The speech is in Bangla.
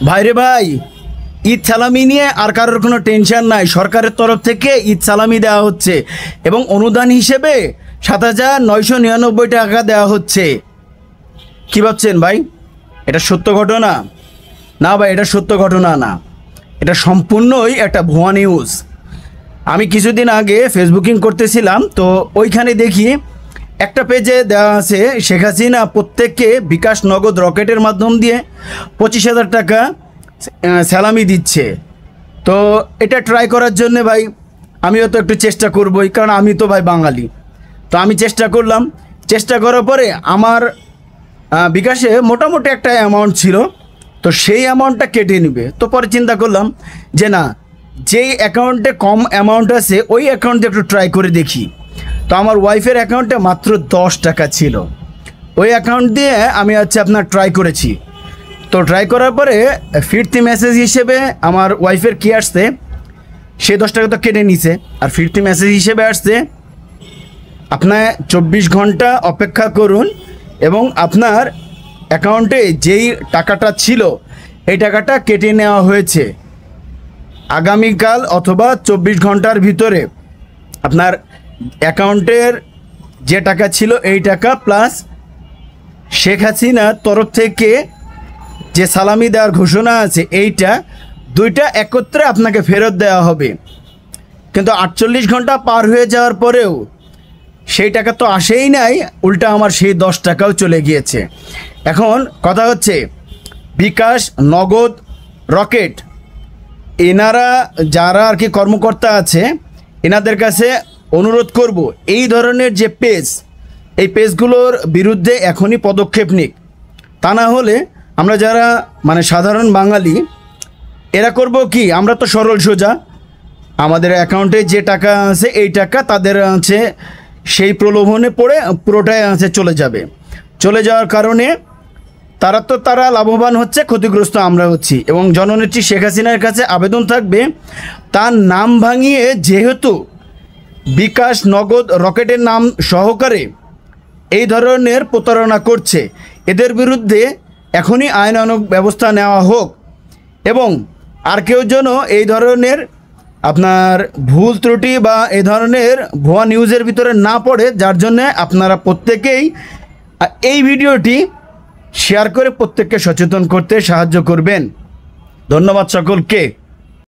ভাইরে ভাই, ঈদ সালামি নিয়ে আর কারোর কোনো টেনশন নাই। সরকারের তরফ থেকে ঈদ সালামি দেওয়া হচ্ছে এবং অনুদান হিসেবে ৭,৯৯৯ টাকা দেওয়া হচ্ছে। কি ভাবছেন ভাই, এটা সত্য ঘটনা? না ভাই, এটা সত্য ঘটনা না, এটা সম্পূর্ণই একটা ভুয়া নিউজ। আমি কিছুদিন আগে ফেসবুকিং করতেছিলাম, তো ওইখানে দেখি একটা পেজে দেওয়া আছে শেখ হাসিনা প্রত্যেককে বিকাশ নগদ রকেটের মাধ্যম দিয়ে ২৫,০০০ টাকা স্যালামি দিচ্ছে। তো এটা ট্রাই করার জন্য ভাই আমিও তো একটু চেষ্টা করবই, কারণ আমি তো ভাই বাঙালি। তো আমি চেষ্টা করলাম, চেষ্টা করার পরে আমার বিকাশে মোটামুটি একটা অ্যামাউন্ট ছিল, তো সেই অ্যামাউন্টটা কেটে নেবে। তো পরে চিন্তা করলাম যে না, যেই অ্যাকাউন্টে কম অ্যামাউন্ট আছে ওই অ্যাকাউন্টে একটু ট্রাই করে দেখি। তো আমার ওয়াইফের অ্যাকাউন্টে মাত্র ১০ টাকা ছিল, ওই অ্যাকাউন্ট দিয়ে আমি আপনার ট্রাই করেছি। তো ট্রাই করার পরে ফিরতি মেসেজ হিসেবে আমার ওয়াইফের কি আসছে, সে ১০ টাকা তো কেটে নিছে, আর ফিরতি মেসেজ হিসেবে আসছে আপনার ২৪ ঘন্টা অপেক্ষা করুন এবং আপনার অ্যাকাউন্টে যেই টাকাটা ছিল এই টাকাটা কেটে নেওয়া হয়েছে। আগামীকাল অথবা ২৪ ঘন্টার ভিতরে আপনার অ্যাকাউন্টের যে টাকা ছিল এই টাকা প্লাস শেখ হাসিনার তরফ থেকে যে সালামি দেওয়ার ঘোষণা আছে এইটা দুইটা একত্রে আপনাকে ফেরত দেওয়া হবে। কিন্তু ৪৮ ঘন্টা পার হয়ে যাওয়ার পরেও সেই টাকা তো আসেই নাই, উল্টা আমার সেই ১০ টাকাও চলে গিয়েছে। এখন কথা হচ্ছে বিকাশ নগদ রকেট এনারা যারা আর কি কর্মকর্তা আছে এনাদের কাছে অনুরোধ করব, এই ধরনের যে পেজ, এই পেজগুলোর বিরুদ্ধে এখনই পদক্ষেপ নিক। তা না হলে আমরা যারা মানে সাধারণ বাঙালি এরা করব কি, আমরা তো সরল সোজা, আমাদের অ্যাকাউন্টে যে টাকা আছে এই টাকা তাদের আছে সেই প্রলোভনে পড়ে পুরোটাই আছে চলে যাবে। চলে যাওয়ার কারণে তারা লাভবান হচ্ছে, ক্ষতিগ্রস্ত আমরা হচ্ছি। এবং জননেত্রী শেখ হাসিনার কাছে আবেদন থাকবে তার নাম ভাঙিয়ে যেহেতু বিকাশ নগদ রকেটের নাম সহকারে এই ধরনের প্রতারণা করছে, এদের বিরুদ্ধে এখনই আইনানুগ ব্যবস্থা নেওয়া হোক এবং আর কেউ যেন এই ধরনের আপনার ভুল ত্রুটি বা এই ধরনের ভুয়া নিউজের ভিতরে না পড়ে, যার জন্যে আপনারা প্রত্যেকেই এই ভিডিওটি শেয়ার করে প্রত্যেককে সচেতন করতে সাহায্য করবেন। ধন্যবাদ সকলকে।